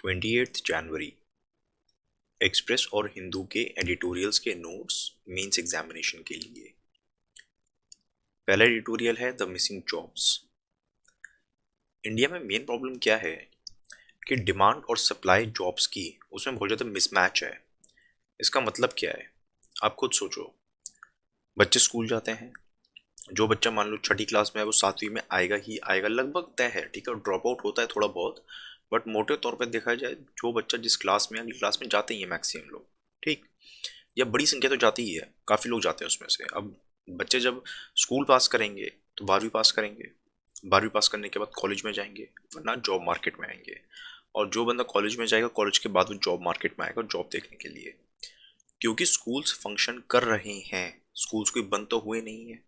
28 जनवरी express और हिंदू के editorials के नोट्स मेंस एग्जामिनेशन के लिए। पहला एडिटोरियल है द मिसिंग जॉब्स। इंडिया में मेन प्रॉब्लम क्या है कि डिमांड और सप्लाई जॉब्स की उसमें बहुत ज़्यादा मिसमैच है। इसका मतलब क्या है, आप खुद सोचो। बच्चे स्कूल जाते हैं, जो बच्चा मान लो छठी क्लास में है वो 7वीं में आएगा ही आएगा, लगभग तय है, ठीक है। ड्रॉप आउट होता है थोड़ा बहुत, बट मोटे तौर पे देखा जाए जो बच्चा जिस क्लास में अगली क्लास में जाते ही है मैक्सिमम लोग, ठीक, या बड़ी संख्या तो जाती ही है, काफ़ी लोग जाते हैं उसमें से। अब बच्चे जब स्कूल पास करेंगे तो 12वीं पास करेंगे, 12वीं पास करने के बाद कॉलेज में जाएंगे, वरना जॉब मार्केट में आएंगे। और जो बंदा कॉलेज में जाएगा कॉलेज के बाद वो जॉब मार्केट में आएगा जॉब देखने के लिए, क्योंकि स्कूल्स फंक्शन कर रहे हैं। स्कूल्स कोई बंद तो हुए नहीं है,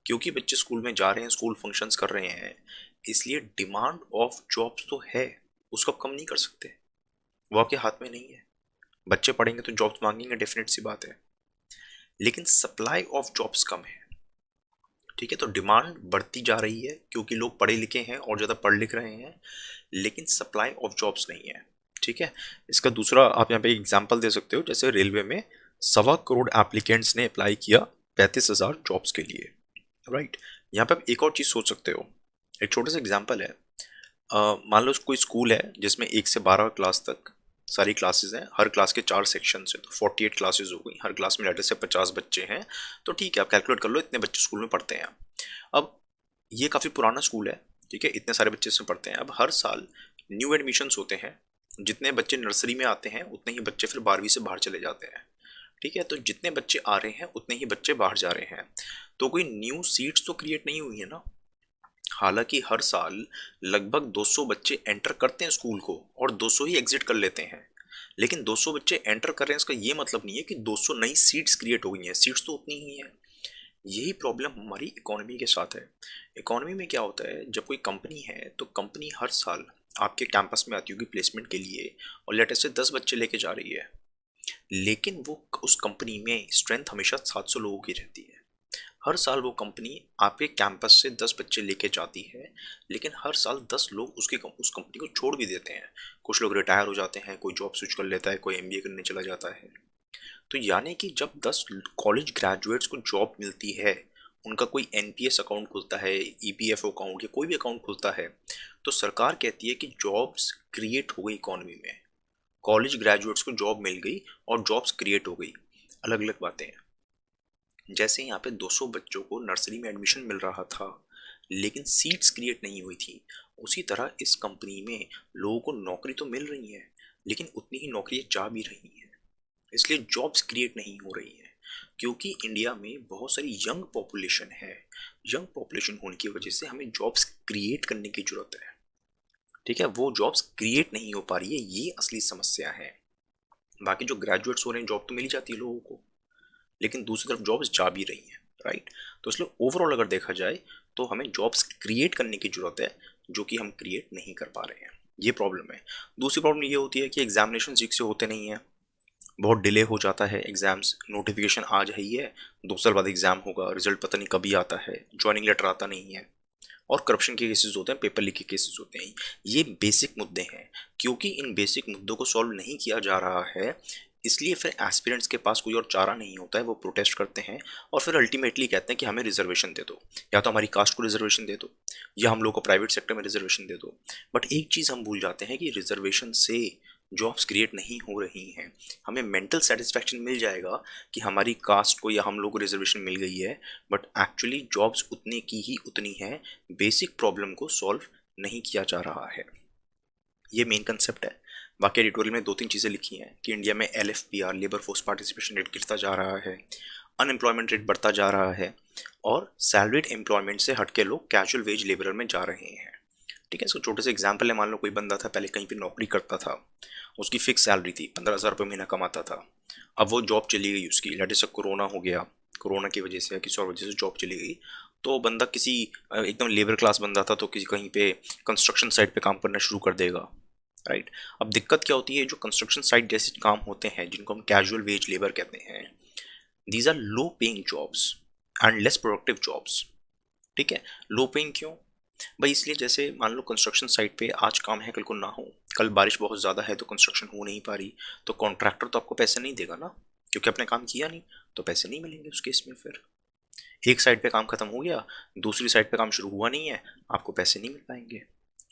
क्योंकि बच्चे स्कूल में जा रहे हैं, स्कूल फंक्शंस कर रहे हैं, इसलिए डिमांड ऑफ जॉब्स तो है, उसको आप कम नहीं कर सकते। वो आपके हाथ में नहीं है। बच्चे पढ़ेंगे तो जॉब्स मांगेंगे, डेफिनेट सी बात है, लेकिन सप्लाई ऑफ जॉब्स कम है, ठीक है। तो डिमांड बढ़ती जा रही है क्योंकि लोग पढ़े लिखे हैं और ज़्यादा पढ़ लिख रहे हैं, लेकिन सप्लाई ऑफ जॉब्स नहीं है, ठीक है। इसका दूसरा आप यहाँ पे एग्जांपल दे सकते हो, जैसे रेलवे में 1.25 करोड़ एप्लीकेंट्स ने अप्लाई किया 35,000 जॉब्स के लिए, राइट। यहाँ पे आप एक और चीज़ सोच सकते हो, एक छोटा सा एग्जांपल है। मान लो कोई स्कूल है जिसमें 1 से 12 क्लास तक सारी क्लासेस हैं, हर क्लास के 4 सेक्शन है, तो 48 क्लासेस हो गई, हर क्लास में लेटर से 50 बच्चे हैं, तो ठीक है, आप कैलकुलेट कर लो इतने बच्चे स्कूल में पढ़ते हैं। अब ये काफ़ी पुराना स्कूल है, ठीक है, इतने सारे बच्चे इसमें पढ़ते हैं। अब हर साल न्यू एडमिशन्स होते हैं, जितने बच्चे नर्सरी में आते हैं उतने ही बच्चे फिर 12वीं से बाहर चले जाते हैं, ठीक है। तो जितने बच्चे आ रहे हैं उतने ही बच्चे बाहर जा रहे हैं, तो कोई न्यू सीट्स तो क्रिएट नहीं हुई है ना। हालांकि हर साल लगभग 200 बच्चे एंटर करते हैं स्कूल को और 200 ही एग्जिट कर लेते हैं, लेकिन 200 बच्चे एंटर कर रहे हैं इसका ये मतलब नहीं है कि 200 नई सीट्स क्रिएट हो गई हैं, सीट्स तो उतनी ही हैं। यही प्रॉब्लम हमारी इकोनॉमी के साथ है। इकोनॉमी में क्या होता है, जब कोई कंपनी है तो कंपनी हर साल आपके कैंपस में आती होगी प्लेसमेंट के लिए, और लेटर से 10 बच्चे लेके जा रही है, लेकिन वो उस कंपनी में स्ट्रेंथ हमेशा 700 लोगों की रहती है। हर साल वो कंपनी आपके कैंपस से 10 बच्चे लेके जाती है, लेकिन हर साल 10 लोग उस कंपनी को छोड़ भी देते हैं। कुछ लोग रिटायर हो जाते हैं, कोई जॉब स्विच कर लेता है, कोई एमबीए करने चला जाता है। तो यानी कि जब 10 कॉलेज ग्रेजुएट्स को जॉब मिलती है, उनका कोई एनपीएस अकाउंट खुलता है, ईपीएफओ अकाउंट या कोई भी अकाउंट खुलता है, तो सरकार कहती है कि जॉब्स क्रिएट हो गई इकोनॉमी में, कॉलेज ग्रेजुएट्स को जॉब मिल गई और जॉब्स क्रिएट हो गई। अलग अलग बातें हैं। जैसे यहाँ पे 200 बच्चों को नर्सरी में एडमिशन मिल रहा था, लेकिन सीट्स क्रिएट नहीं हुई थी, उसी तरह इस कंपनी में लोगों को नौकरी तो मिल रही है, लेकिन उतनी ही नौकरियां जा भी रही हैं, इसलिए जॉब्स क्रिएट नहीं हो रही हैं। क्योंकि इंडिया में बहुत सारी यंग पॉपुलेशन है, यंग पॉपुलेशन होने की वजह से हमें जॉब्स क्रिएट करने की जरूरत है, ठीक है। वो जॉब्स क्रिएट नहीं हो पा रही है, ये असली समस्या है। बाकी जो ग्रेजुएट्स हो रहे हैं जॉब तो मिल ही जाती है लोगों को, लेकिन दूसरी तरफ जॉब्स जा भी रही हैं, राइट। तो इसलिए ओवरऑल अगर देखा जाए तो हमें जॉब्स क्रिएट करने की जरूरत है, जो कि हम क्रिएट नहीं कर पा रहे हैं, ये प्रॉब्लम है। दूसरी प्रॉब्लम ये होती है कि एग्जामिनेशन ठीक से होते नहीं है, बहुत डिले हो जाता है एग्जाम्स। नोटिफिकेशन आज है ही है, 2 साल बाद एग्जाम होगा, रिजल्ट पता नहीं कभी आता है, ज्वाइनिंग लेटर आता नहीं है, और करप्शन के केसेस होते हैं, पेपर लीक के केसेस होते हैं। ये बेसिक मुद्दे हैं। क्योंकि इन बेसिक मुद्दों को सॉल्व नहीं किया जा रहा है, इसलिए फिर एस्पिरेंट्स के पास कोई और चारा नहीं होता है, वो प्रोटेस्ट करते हैं और फिर अल्टीमेटली कहते हैं कि हमें रिजर्वेशन दे दो, या तो हमारी कास्ट को रिजर्वेशन दे दो, या हम लोग को प्राइवेट सेक्टर में रिजर्वेशन दे दो। बट एक चीज़ हम भूल जाते हैं कि रिजर्वेशन से जॉब्स क्रिएट नहीं हो रही हैं। हमें मेंटल सेटिस्फैक्शन मिल जाएगा कि हमारी कास्ट को या हम लोग को रिजर्वेशन मिल गई है, बट एक्चुअली जॉब्स उतने की ही उतनी है, बेसिक प्रॉब्लम को सॉल्व नहीं किया जा रहा है। ये मेन कंसेप्ट है। बाकी एडिटोरियल में 2-3 चीज़ें लिखी हैं कि इंडिया में एलएफपीआर, लेबर फोर्स पार्टिसिपेशन रेट, गिरता जा रहा है, अनएम्प्लॉयमेंट रेट बढ़ता जा रहा है, और सैलरीड एम्प्लॉयमेंट से हटके लोग कैजुअल वेज लेबरर में जा रहे हैं, ठीक है। इसको छोटे से एग्जाम्पल है, मान लो कोई बंदा था पहले कहीं पे नौकरी करता था, उसकी फिक्स सैलरी थी, 15,000 रुपये महीना कमाता था। अब वो जॉब चली गई उसकी, लेट से कोरोना हो गया, कोरोना की वजह से या किसी और वजह से जॉब चली गई, तो बंदा किसी एकदम लेबर क्लास बंदा था तो किसी कहीं पे कंस्ट्रक्शन साइट पे काम करना शुरू कर देगा, राइट। अब दिक्कत क्या होती है, जो कंस्ट्रक्शन साइट जैसे काम होते हैं जिनको हम कैजुअल वेज लेबर कहते हैं, these are low paying jobs and less productive jobs, ठीक है। लो पेइंग क्यों भाई, इसलिए जैसे मान लो कंस्ट्रक्शन साइट पे आज काम है कल को ना हो, कल बारिश बहुत ज़्यादा है तो कंस्ट्रक्शन हो नहीं पा रही, तो कॉन्ट्रैक्टर तो आपको पैसे नहीं देगा ना, क्योंकि आपने काम किया नहीं, तो पैसे नहीं मिलेंगे उस केस में। फिर एक साइड पे काम खत्म हो गया, दूसरी साइड पे काम शुरू हुआ नहीं है, आपको पैसे नहीं मिल पाएंगे,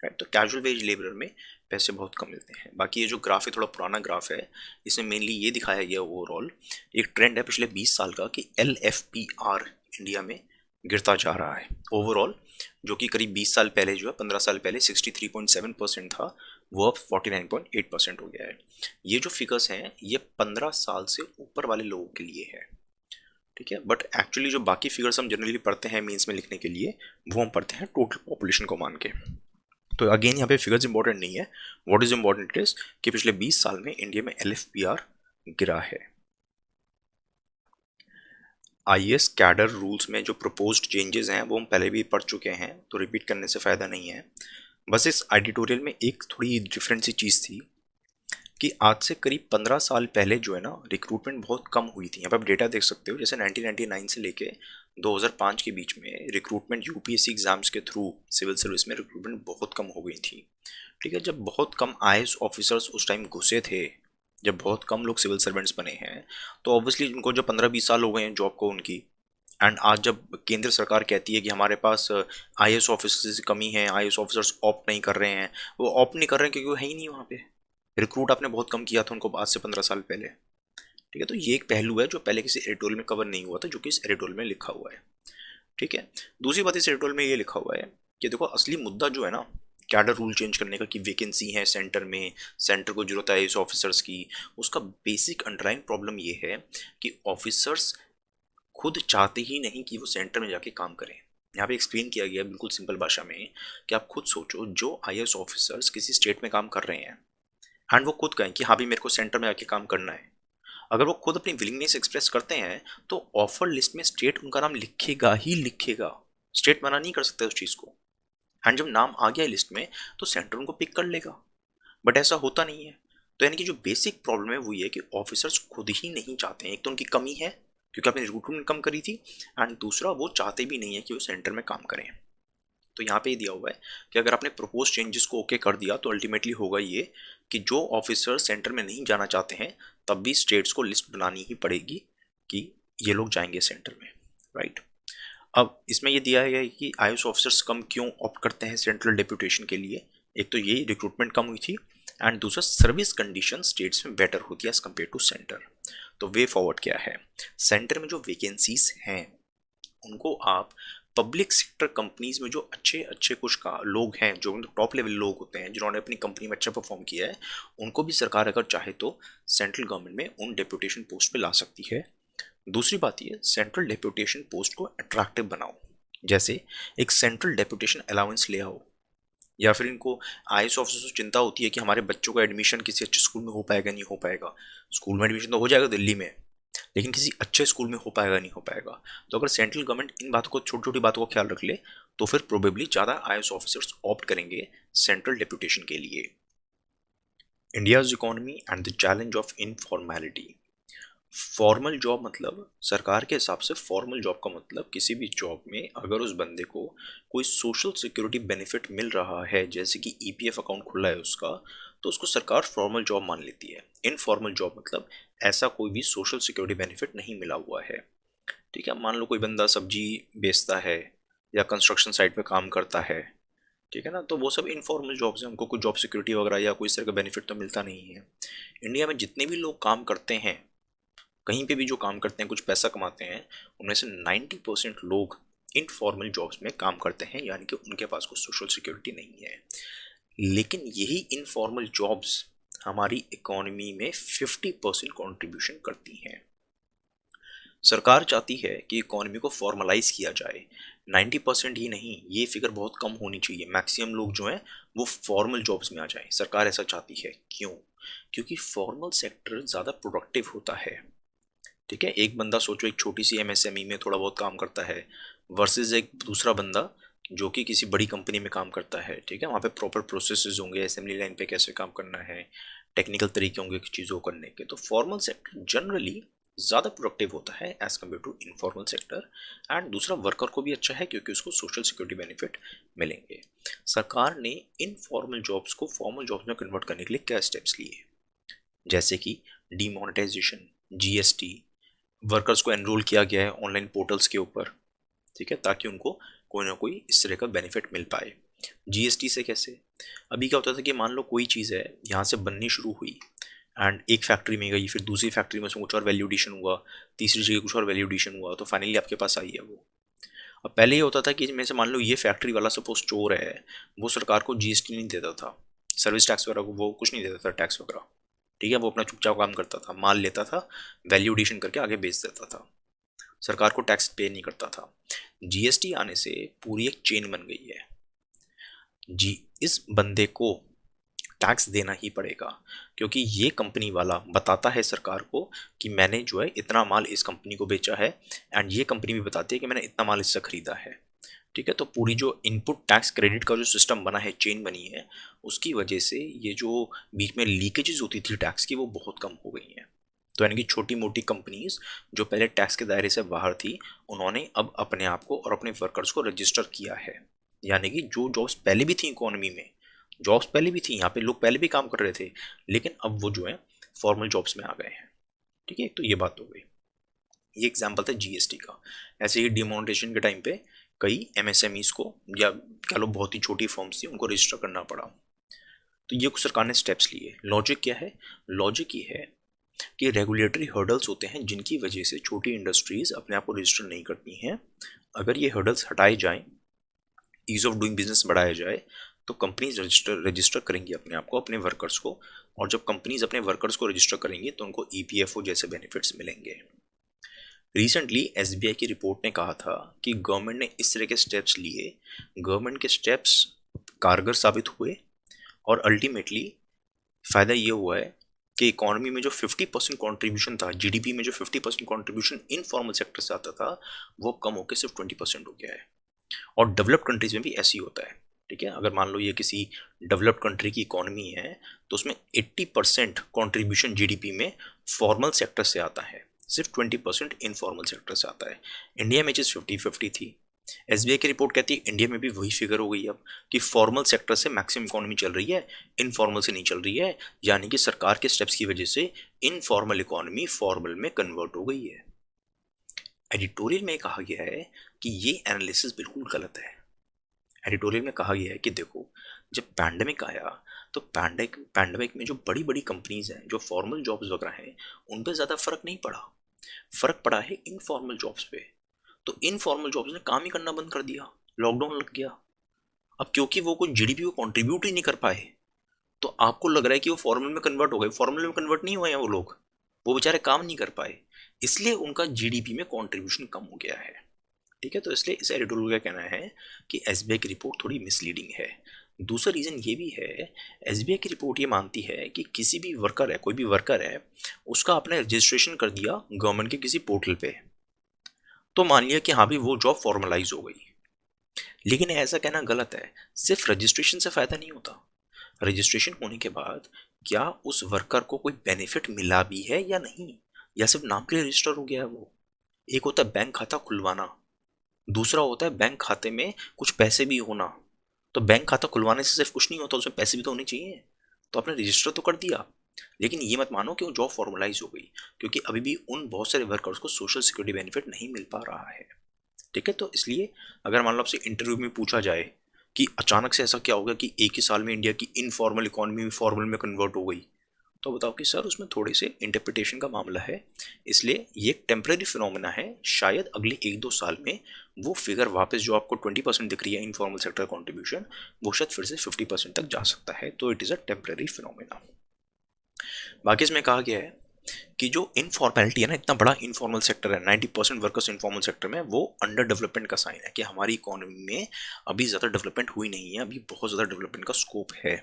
राइट। तो कैजुअल वेज लेबर में पैसे बहुत कम मिलते हैं। बाकी ये जो ग्राफ है थोड़ा पुराना ग्राफ है, इसमें मेनली ये दिखाया गया ओवरऑल एक ट्रेंड है पिछले 20 साल का कि LFPR इंडिया में गिरता जा रहा है ओवरऑल, जो कि करीब 20 साल पहले जो है, 15 साल पहले 63.7% था, वो अब 49.8% हो गया है। ये जो फिगर्स हैं ये 15 साल से ऊपर वाले लोगों के लिए है, ठीक है। बट एक्चुअली जो बाकी फिगर्स हम जनरली पढ़ते हैं मीन्स में लिखने के लिए, वो हम पढ़ते हैं टोटल पॉपुलेशन को मान के। तो अगेन यहाँ पे फिगर्स इंपॉर्टेंट नहीं है, व्हाट इज इंपॉर्टेंट इज कि पिछले 20 साल में इंडिया में LFPR गिरा है। IAS कैडर रूल्स में जो प्रपोज्ड चेंजेस हैं वो हम पहले भी पढ़ चुके हैं, तो रिपीट करने से फ़ायदा नहीं है। बस इस एडिटोरियल में एक थोड़ी डिफरेंट सी चीज़ थी कि आज से करीब 15 साल पहले जो है ना रिक्रूटमेंट बहुत कम हुई थी। यहाँ पर आप डेटा देख सकते हो, जैसे 1999 से लेके 2005 के बीच में रिक्रूटमेंट UPSC एग्जाम्स के थ्रू सिविल सर्विस में रिक्रूटमेंट बहुत कम हो गई थी, ठीक है। जब बहुत कम IAS ऑफिसर्स उस टाइम घुसे थे, जब बहुत कम लोग सिविल सर्वेंट्स बने हैं, तो ऑब्वियसली उनको जो 15-20 साल हो गए हैं जॉब को उनकी, एंड आज जब केंद्र सरकार कहती है कि हमारे पास IAS ऑफिसर्स की कमी है, IAS ऑफिसर्स ऑप्ट नहीं कर रहे हैं, वो ऑप्ट नहीं कर रहे हैं क्योंकि वो है ही नहीं वहाँ पे, रिक्रूट आपने बहुत कम किया था उनको आज से 15 साल पहले, ठीक है। तो ये एक पहलू है जो पहले किसी एडिटोरियल में कवर नहीं हुआ था, जो कि इस एडिटोरियल में लिखा हुआ है, ठीक है। दूसरी बात इस एडिटोरियल में ये लिखा हुआ है कि देखो असली मुद्दा जो है ना कैडर रूल चेंज करने का, कि वैकेंसी है सेंटर में, सेंटर को जरूरत है इस ऑफिसर्स की, उसका बेसिक अंडरलाइन प्रॉब्लम ये है कि ऑफिसर्स खुद चाहते ही नहीं कि वो सेंटर में जाके काम करें। यहाँ पे एक्सप्लेन किया गया बिल्कुल सिंपल भाषा में कि आप खुद सोचो, जो IAS ऑफिसर्स किसी स्टेट में काम कर रहे हैं एंड वो खुद कहें कि हाँ भी मेरे को सेंटर में आके काम करना है, अगर वो खुद अपनी विलिंगनेस एक्सप्रेस करते हैं तो ऑफर लिस्ट में स्टेट उनका नाम लिखेगा ही लिखेगा, स्टेट मना नहीं कर सकता उस चीज़ को, एंड जब नाम आ गया लिस्ट में तो सेंटर उनको पिक कर लेगा। बट ऐसा होता नहीं है। तो यानी कि जो बेसिक प्रॉब्लम है वो ये है कि ऑफिसर्स खुद ही नहीं चाहते हैं, एक तो उनकी कमी है क्योंकि आपने रिक्रूटमेंट कम करी थी, एंड दूसरा वो चाहते भी नहीं है कि वो सेंटर में काम करें। तो यहाँ पे ये दिया हुआ है कि अगर आपने प्रपोज चेंजेस को ओके कर दिया तो अल्टीमेटली होगा ये कि जो ऑफिसर सेंटर में नहीं जाना चाहते हैं तब भी स्टेट्स को लिस्ट बनानी ही पड़ेगी कि ये लोग जाएंगे सेंटर में, राइट। अब इसमें ये दिया है कि IAS ऑफिसर्स कम क्यों ऑप्ट करते हैं सेंट्रल डेप्यूटेशन के लिए, एक तो ये रिक्रूटमेंट कम हुई थी, एंड दूसरा सर्विस कंडीशन स्टेट्स में बेटर होती है एज कम्पेयर टू सेंटर। तो वे फॉरवर्ड क्या है, सेंटर में जो वैकेंसीज हैं उनको आप पब्लिक सेक्टर कंपनीज में जो अच्छे अच्छे कुछ का लोग हैं, जो टॉप लेवल लोग होते हैं जिन्होंने अपनी कंपनी में अच्छा परफॉर्म किया है, उनको भी सरकार अगर चाहे तो सेंट्रल गवर्नमेंट में उन डेप्यूटेशन पोस्ट पे ला सकती है। दूसरी बात ये, सेंट्रल डेप्यूटेशन पोस्ट को अट्रैक्टिव बनाओ, जैसे एक सेंट्रल डेप्यूटेशन अलाउंस ले आओ, या फिर इनको IAS ऑफिसर्स को चिंता होती है कि हमारे बच्चों का एडमिशन किसी अच्छे स्कूल में हो पाएगा नहीं हो पाएगा, स्कूल में एडमिशन तो हो जाएगा दिल्ली में, लेकिन किसी अच्छे स्कूल में हो पाएगा नहीं हो पाएगा। तो अगर सेंट्रल गवर्नमेंट इन बातों को, छोटी छोटी बातों का ख्याल रख ले, तो फिर प्रोबेबली ज़्यादा IAS ऑफिसर्स ऑप्ट करेंगे सेंट्रल डेप्यूटेशन के लिए। India's economy and the challenge of informality. Formal job मतलब, सरकार के हिसाब से फॉर्मल जॉब का मतलब किसी भी जॉब में अगर उस बंदे को कोई सोशल सिक्योरिटी बेनिफिट मिल रहा है, जैसे कि EPF अकाउंट खुला है उसका, तो उसको सरकार फॉर्मल जॉब मान लेती है। इनफॉर्मल जॉब मतलब ऐसा कोई भी सोशल सिक्योरिटी बेनिफिट नहीं मिला हुआ है, ठीक है। मान लो कोई बंदा सब्जी बेचता है या कंस्ट्रक्शन साइट पे काम करता है, ठीक है ना, तो वो सब इनफॉर्मल जॉब्स हैं, उनको कोई जॉब सिक्योरिटी वगैरह या कोई इस तरह का बेनिफिट तो मिलता नहीं है। इंडिया में जितने भी लोग काम करते हैं, कहीं पे भी जो काम करते हैं, कुछ पैसा कमाते हैं, उनमें से 90% लोग इनफॉर्मल जॉब्स में काम करते हैं, यानी कि उनके पास कोई सोशल सिक्योरिटी नहीं है। लेकिन यही इनफॉर्मल जॉब्स हमारी इकोनॉमी में 50% कंट्रीब्यूशन करती हैं। सरकार चाहती है कि इकोनॉमी को फॉर्मलाइज किया जाए, 90% ही नहीं, ये फिगर बहुत कम होनी चाहिए, मैक्सिमम लोग जो हैं वो फॉर्मल जॉब्स में आ जाएं। सरकार ऐसा चाहती है, क्यों? क्योंकि फॉर्मल सेक्टर ज़्यादा प्रोडक्टिव होता है, ठीक है। एक बंदा सोचो एक छोटी सी MSME में थोड़ा बहुत काम करता है, वर्सेस एक दूसरा बंदा जो कि किसी बड़ी कंपनी में काम करता है, ठीक है। वहाँ पे प्रॉपर प्रोसेसेस होंगे, असेंबली लाइन पे कैसे काम करना है, टेक्निकल तरीके होंगे चीज़ों को करने के। तो फॉर्मल सेक्टर जनरली ज़्यादा प्रोडक्टिव होता है as compared to informal sector. And दूसरा, वर्कर को भी अच्छा है क्योंकि उसको सोशल सिक्योरिटी बेनिफिट मिलेंगे। सरकार ने इनफॉर्मल जॉब्स को फॉर्मल जॉब्स में कन्वर्ट करने के लिए क्या स्टेप्स लिए, जैसे कि डीमोनेटाइजेशन, जीएसटी, वर्कर्स को एनरोल किया गया है ऑनलाइन पोर्टल्स के ऊपर, ठीक है, ताकि उनको कोई ना कोई इस तरह का बेनिफिट मिल पाए। जीएसटी से कैसे, अभी क्या होता था कि मान लो कोई चीज़ है यहाँ से बननी शुरू हुई एंड एक फैक्ट्री में गई, फिर दूसरी फैक्ट्री में उसमें कुछ और वैल्यू एडिशन हुआ, तीसरी जगह कुछ और वैल्यू एडिशन हुआ, तो फाइनली आपके पास आई है वो। अब पहले ये होता था कि में से मान लो ये फैक्ट्री वाला सपोज चोर है, वो सरकार को जीएसटी नहीं देता था, सर्विस टैक्स वगैरह को वो कुछ नहीं देता था, टैक्स वगैरह, ठीक है, वो अपना चुपचाप काम करता था, माल लेता था, वैल्यू एडिशन करके आगे बेच देता था, सरकार को टैक्स पे नहीं करता था। जीएसटी आने से पूरी एक चेन बन गई है, जी इस बंदे को टैक्स देना ही पड़ेगा, क्योंकि ये कंपनी वाला बताता है सरकार को कि मैंने जो है इतना माल इस कंपनी को बेचा है, एंड ये कंपनी भी बताती है कि मैंने इतना माल इससे खरीदा है, ठीक है। तो पूरी जो इनपुट टैक्स क्रेडिट का जो सिस्टम बना है, चेन बनी है, उसकी वजह से ये जो बीच में लीकेजेस होती थी टैक्स की, वो बहुत कम हो गई हैं। तो यानी कि छोटी मोटी कंपनीज जो पहले टैक्स के दायरे से बाहर थी, उन्होंने अब अपने आप को और अपने वर्कर्स को रजिस्टर किया है। यानी कि जो जॉब्स पहले भी थी इकोनॉमी में, जॉब्स पहले भी थी यहाँ पे, लोग पहले भी काम कर रहे थे, लेकिन अब वो जो है फॉर्मल जॉब्स में आ गए हैं, ठीक है। तो ये बात हो गई, ये एग्जाम्पल था जीएसटी का। ऐसे ही डिमोनेटाइजेशन के टाइम पे कई एमएसएमईज को, या कह लो बहुत ही छोटी फर्म्स थी, उनको रजिस्टर करना पड़ा। तो ये कुछ सरकार ने स्टेप्स लिए। लॉजिक क्या है, लॉजिक ये है कि रेगुलेटरी हर्डल्स होते हैं जिनकी वजह से छोटी इंडस्ट्रीज अपने आप को रजिस्टर नहीं करती हैं। अगर ये हर्डल्स हटाए जाएं, ईज ऑफ डूइंग बिजनेस बढ़ाया जाए, तो कंपनीज रजिस्टर करेंगी अपने आप को, अपने वर्कर्स को, और जब कंपनीज अपने वर्कर्स को रजिस्टर करेंगी तो उनको ईपीएफओ जैसे बेनिफिट्स मिलेंगे। रिसेंटली एसबीआई की रिपोर्ट ने कहा था कि गवर्नमेंट ने इस तरह के स्टेप्स लिए, गवर्नमेंट के स्टेप्स कारगर साबित हुए, और अल्टीमेटली फ़ायदा ये हुआ है कि इकोनॉमी में जो 50% कॉन्ट्रीब्यूशन था, जीडीपी में जो 50% कॉन्ट्रीब्यूशन इनफॉर्मल सेक्टर से आता था, वो कम होकर सिर्फ 20% हो गया है। और डेवलप्ड कंट्रीज में भी ऐसे ही होता है, ठीक है। अगर मान लो ये किसी डेवलप्ड कंट्री की इकोनॉमी है, तो उसमें 80% कॉन्ट्रीब्यूशन जीडीपी में फॉर्मल सेक्टर से आता है, सिर्फ 20% इनफॉर्मल सेक्टर से आता है। इंडिया में चीज़ 50-50 थी। एसबीआई की रिपोर्ट कहती है इंडिया में भी वही फिगर हो गई अब, कि फॉर्मल सेक्टर से मैक्सिमम इकोनॉमी चल रही है, इनफॉर्मल से नहीं चल रही है। यानी कि सरकार के स्टेप्स की वजह से इनफॉर्मल इकोनॉमी फॉर्मल में कन्वर्ट हो गई है। एडिटोरियल में कहा गया है कि ये एनालिसिस बिल्कुल गलत है। एडिटोरियल में कहा गया है कि देखो, जब पैंडेमिक आया, तो पैंडेमिक में जो बड़ी बड़ी कंपनीज हैं, जो फॉर्मल जॉब्स वगैरह हैं, उन पर ज़्यादा फर्क नहीं पड़ा, फर्क पड़ा है इनफॉर्मल जॉब्स पे। तो इनफॉर्मल जॉब्स ने काम ही करना बंद कर दिया, लॉकडाउन लग गया। अब क्योंकि वो कुछ जीडीपी को कंट्रीब्यूट ही नहीं कर पाए, तो आपको लग रहा है कि वो फॉर्मल में कन्वर्ट हो गए, फॉर्मल में कन्वर्ट नहीं हुए हैं वो लोग, वो बेचारे काम नहीं कर पाए, इसलिए उनका जीडीपी में कंट्रीब्यूशन कम हो गया है, ठीक है। तो इसलिए इस एडिटोरियल का कहना है कि एसबीआई की रिपोर्ट थोड़ी मिसलीडिंग है। दूसरा रीज़न ये भी है, एसबीआई की रिपोर्ट ये मानती है कि किसी भी वर्कर है, कोई भी वर्कर है, उसका आपने रजिस्ट्रेशन कर दिया गवर्नमेंट के किसी पोर्टल पे, तो मान लिया कि हाँ भी वो जॉब फॉर्मलाइज हो गई। लेकिन ऐसा कहना गलत है, सिर्फ रजिस्ट्रेशन से फ़ायदा नहीं होता। रजिस्ट्रेशन होने के बाद क्या उस वर्कर को कोई बेनिफिट मिला भी है या नहीं, या सिर्फ नाम के लिए रजिस्टर हो गया है वो। एक होता है बैंक खाता खुलवाना, दूसरा होता है बैंक खाते में कुछ पैसे भी होना। तो बैंक खाता खुलवाने से सिर्फ कुछ नहीं होता, उसमें पैसे भी तो होने चाहिए। तो आपने रजिस्टर तो कर दिया, लेकिन ये मत मानो कि वो जॉब फॉर्मलाइज हो गई, क्योंकि अभी भी उन बहुत सारे वर्कर्स को सोशल सिक्योरिटी बेनिफिट नहीं मिल पा रहा है, ठीक है। तो इसलिए अगर मान लो आपसे इंटरव्यू में पूछा जाए कि अचानक से ऐसा क्या होगा कि एक ही साल में इंडिया की इनफॉर्मल इकोनॉमी फॉर्मल में कन्वर्ट हो गई, तो बताओ कि सर उसमें थोड़े से इंटरप्रिटेशन का मामला है, इसलिए ये एक टेम्परेरी फिनोमेना है। शायद अगले 1-2 साल में वो फिगर वापस जो आपको 20% दिख रही है इनफॉर्मल सेक्टर कॉन्ट्रीब्यूशन, वो शायद फिर से 50% तक जा सकता है। तो it is a temporary phenomena. बाकी इसमें कहा गया है कि जो इनफॉर्मेलिटी है ना, इतना बड़ा इनफॉर्मल सेक्टर है, 90% वर्कर्स इनफॉर्मल सेक्टर में, वो अंडर डेवलपमेंट का साइन है कि हमारी इकोनॉमी में अभी ज़्यादा डेवलपमेंट हुई नहीं है, अभी बहुत ज़्यादा डेवलपमेंट का स्कोप है।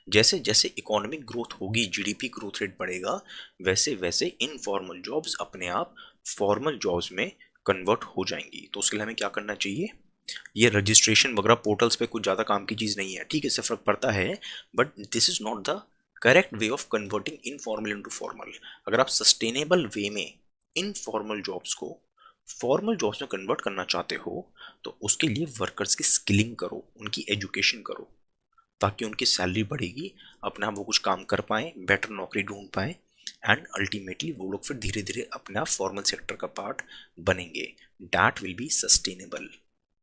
जैसे जैसे इकोनॉमिक ग्रोथ होगी, जीडीपी ग्रोथ रेट बढ़ेगा, वैसे वैसे इनफॉर्मल जॉब्स अपने आप फॉर्मल जॉब्स में कन्वर्ट हो जाएंगी। तो उसके लिए हमें क्या करना चाहिए, ये रजिस्ट्रेशन वगैरह पोर्टल्स पे कुछ ज़्यादा काम की चीज़ नहीं है, ठीक है, इससे फ़र्क पड़ता है, but this is not the correct way of converting informal into formal. अगर आप सस्टेनेबल वे में इनफॉर्मल जॉब्स को फॉर्मल जॉब्स में कन्वर्ट करना चाहते हो तो उसके लिए वर्कर्स की स्किलिंग करो, उनकी एजुकेशन करो, ताकि उनकी सैलरी बढ़ेगी, अपना वो कुछ काम कर पाए, बेटर नौकरी ढूंढ पाए, एंड अल्टीमेटली वो लोग फिर धीरे धीरे अपना फॉर्मल सेक्टर का पार्ट बनेंगे. That will be sustainable.